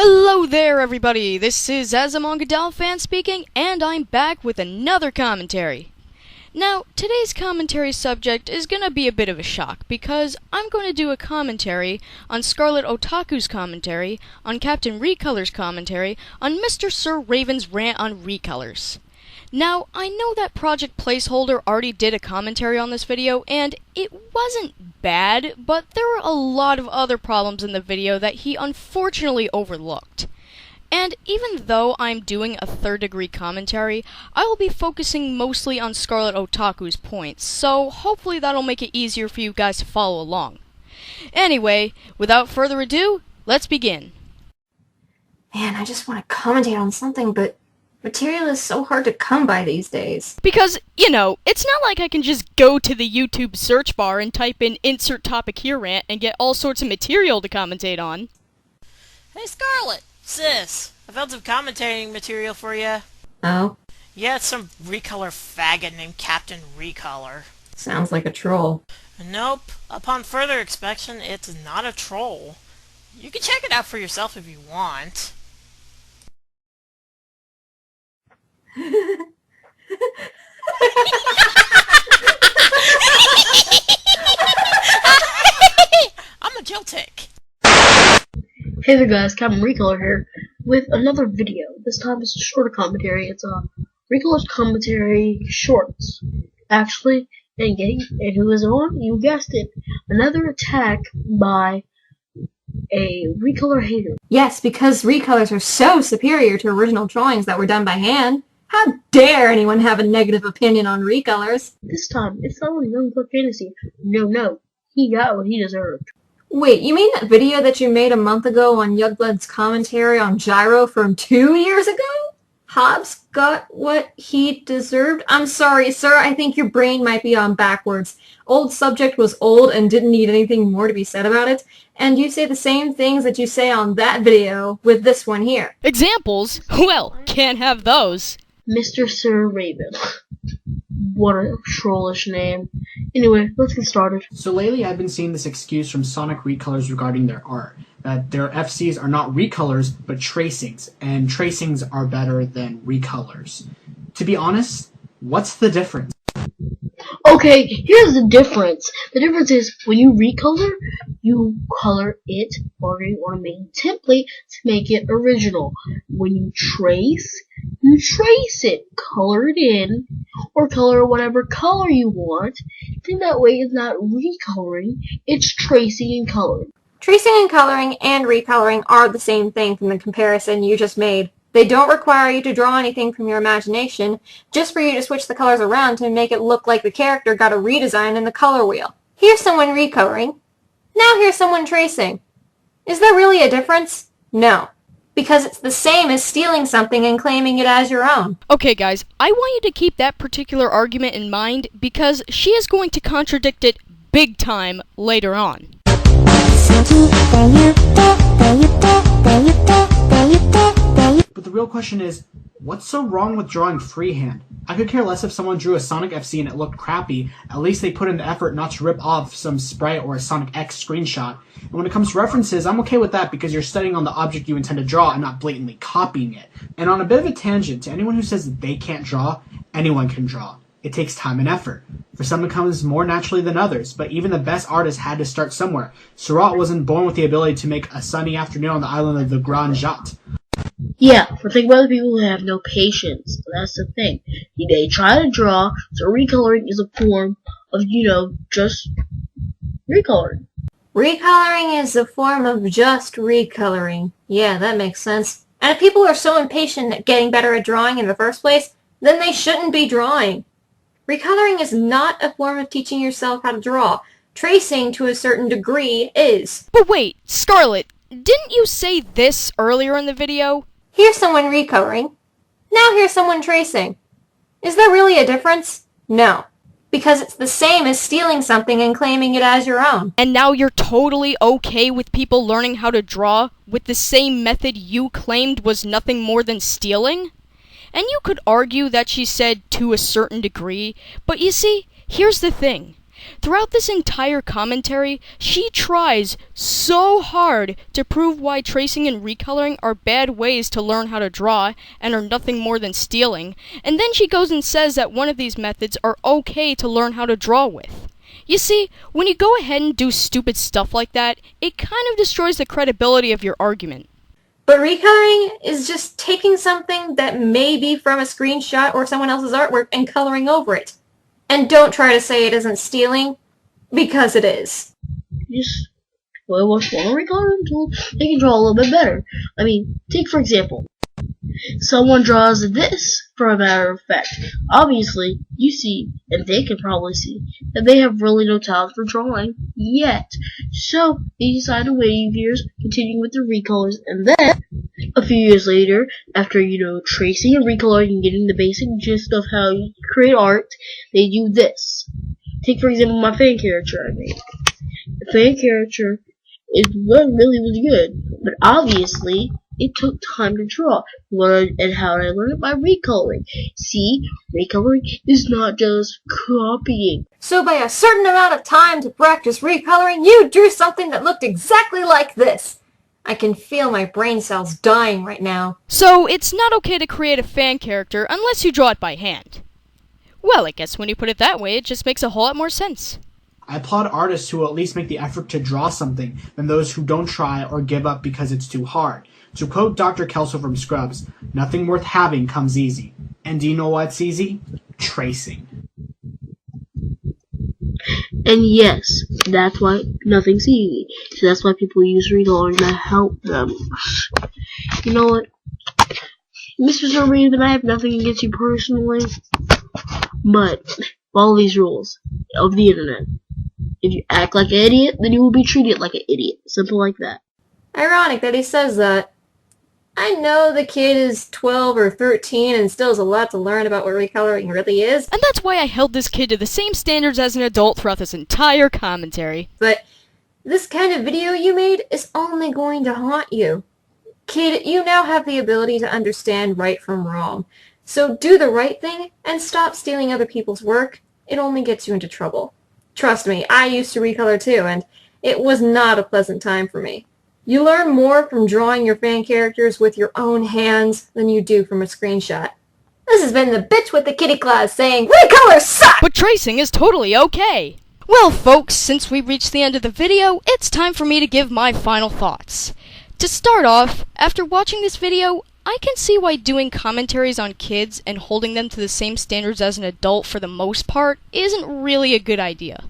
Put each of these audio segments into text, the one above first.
Hello there, everybody! This is AzumangaDiohFan speaking, and I'm back with another commentary. Now, today's commentary subject is gonna be a bit of a shock, because I'm going to do a commentary on Scarlet Otaku's commentary, on Captain Recolor's commentary, on MSirRaven's rant on recolors. Now, I know that Project Placeholder already did a commentary on this video, and it wasn't bad, but there were a lot of other problems in the video that he unfortunately overlooked. And even though I'm doing a third-degree commentary, I will be focusing mostly on Scarlet Otaku's points, so hopefully that'll make it easier for you guys to follow along. Anyway, without further ado, let's begin. Man, I just want to commentate on something, but material is so hard to come by these days. Because, you know, it's not like I can just go to the YouTube search bar and type in insert topic here rant and get all sorts of material to commentate on. Hey Scarlet! Sis, I found some commentating material for you. Oh? Yeah, it's some recolor faggot named Captain Recolor. Sounds like a troll. Nope. Upon further inspection, it's not a troll. You can check it out for yourself if you want. I'm a Jiltic. Hey there guys, Captain Recolor here with another video. This time it's a shorter commentary. It's a Recolor's commentary shorts. Actually, and who is on? You guessed it. Another attack by a Recolor hater. Yes, because recolors are so superior to original drawings that were done by hand. How dare anyone have a negative opinion on recolors? This time, it's not a young blood fantasy. No, he got what he deserved. Wait, you mean that video that you made a month ago on Youngblood's commentary on Gyro from 2 years ago? Hobbs got what he deserved? I'm sorry, sir, I think your brain might be on backwards. Old subject was old and didn't need anything more to be said about it, and you say the same things that you say on that video with this one here. Examples? Well, can't have those. MSirRaven. What a trollish name. Anyway, let's get started. So lately I've been seeing this excuse from Sonic Recolors regarding their art, that their FCs are not recolors, but tracings, and tracings are better than recolors. To be honest, what's the difference? Okay, here's the difference. The difference is when you recolor, you color it on a main template to make it original. When you trace it, color it in, or color whatever color you want. Then that way it's not recoloring, it's tracing and coloring. Tracing and coloring and recoloring are the same thing from the comparison you just made. They don't require you to draw anything from your imagination, just for you to switch the colors around to make it look like the character got a redesign in the color wheel. Here's someone recoloring. Now here's someone tracing. Is there really a difference? No. Because it's the same as stealing something and claiming it as your own. Okay guys, I want you to keep that particular argument in mind, because she is going to contradict it big time later on. But the real question is, what's so wrong with drawing freehand? I could care less if someone drew a Sonic FC and it looked crappy. At least they put in the effort not to rip off some sprite or a Sonic X screenshot. And when it comes to references, I'm okay with that because you're studying on the object you intend to draw and not blatantly copying it. And on a bit of a tangent, to anyone who says that they can't draw, anyone can draw. It takes time and effort. For some it comes more naturally than others, but even the best artists had to start somewhere. Seurat wasn't born with the ability to make a sunny afternoon on the island of the Grand Jatte. Yeah, but think about the people who have no patience. That's the thing. They try to draw, so recoloring is a form of, just recoloring. Recoloring is a form of just recoloring. Yeah, that makes sense. And if people are so impatient at getting better at drawing in the first place, then they shouldn't be drawing. Recoloring is not a form of teaching yourself how to draw. Tracing, to a certain degree, is. But wait, Scarlet, didn't you say this earlier in the video? Here's someone recoloring. Now here's someone tracing. Is there really a difference? No. Because it's the same as stealing something and claiming it as your own. And now you're totally okay with people learning how to draw with the same method you claimed was nothing more than stealing? And you could argue that she said to a certain degree, but you see, here's the thing. Throughout this entire commentary, she tries so hard to prove why tracing and recoloring are bad ways to learn how to draw and are nothing more than stealing, and then she goes and says that one of these methods are okay to learn how to draw with. You see, when you go ahead and do stupid stuff like that, it kind of destroys the credibility of your argument. But recoloring is just taking something that may be from a screenshot or someone else's artwork and coloring over it. And don't try to say it isn't stealing, because it is. Just well, want a recoloring tool, they can draw a little bit better. I mean, take for example, someone draws this, for a matter of fact. Obviously, you see, and they can probably see, that they have really no talent for drawing yet. So, they decide to wait a few years, continuing with the recolors, and then, a few years later, after, tracing and recoloring and getting the basic gist of how you create art, they do this. Take, for example, my fan character I made. The fan character really good, but obviously, it took time to draw. And how did I learn it? By recoloring. See, recoloring is not just copying. So by a certain amount of time to practice recoloring, you drew something that looked exactly like this. I can feel my brain cells dying right now. So it's not okay to create a fan character unless you draw it by hand. Well, I guess when you put it that way, it just makes a whole lot more sense. I applaud artists who will at least make the effort to draw something than those who don't try or give up because it's too hard. To quote Dr. Kelso from Scrubs, nothing worth having comes easy. And do you know what's easy? Tracing. And yes, that's why nothing's easy. So that's why people use recoloring to help them. You know what? MSirRaven, I have nothing against you personally, but follow these rules of the internet. If you act like an idiot, then you will be treated like an idiot. Simple like that. Ironic that he says that. I know the kid is 12 or 13 and still has a lot to learn about what recoloring really is. And that's why I held this kid to the same standards as an adult throughout this entire commentary. But this kind of video you made is only going to haunt you. Kid, you now have the ability to understand right from wrong. So do the right thing and stop stealing other people's work. It only gets you into trouble. Trust me, I used to recolor too, and it was not a pleasant time for me. You learn more from drawing your fan characters with your own hands than you do from a screenshot. This has been the bitch with the kitty claws saying, recolors suck! But tracing is totally okay! Well, folks, since we reached the end of the video, it's time for me to give my final thoughts. To start off, after watching this video, I can see why doing commentaries on kids and holding them to the same standards as an adult for the most part isn't really a good idea.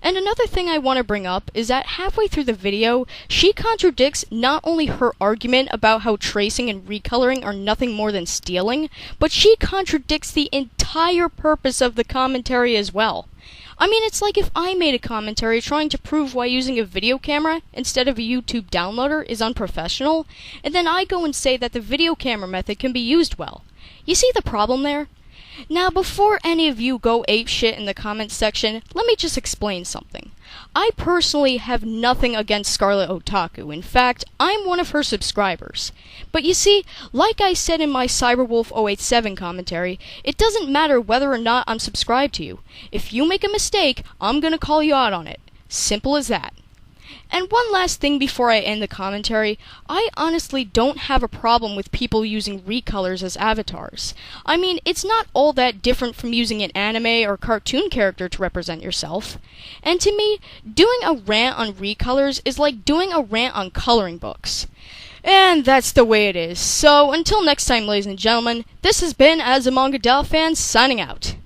And another thing I want to bring up is that halfway through the video, she contradicts not only her argument about how tracing and recoloring are nothing more than stealing, but she contradicts the entire purpose of the commentary as well. I mean, it's like if I made a commentary trying to prove why using a video camera instead of a YouTube downloader is unprofessional, and then I go and say that the video camera method can be used well. You see the problem there? Now, before any of you go apeshit in the comments section, let me just explain something. I personally have nothing against Scarlet Otaku. In fact, I'm one of her subscribers. But you see, like I said in my Cyberwolf087 commentary, it doesn't matter whether or not I'm subscribed to you. If you make a mistake, I'm gonna call you out on it. Simple as that. And one last thing before I end the commentary, I honestly don't have a problem with people using recolors as avatars. I mean, it's not all that different from using an anime or cartoon character to represent yourself. And to me, doing a rant on recolors is like doing a rant on coloring books. And that's the way it is. So, until next time, ladies and gentlemen, this has been AzumangaDiohFan signing out.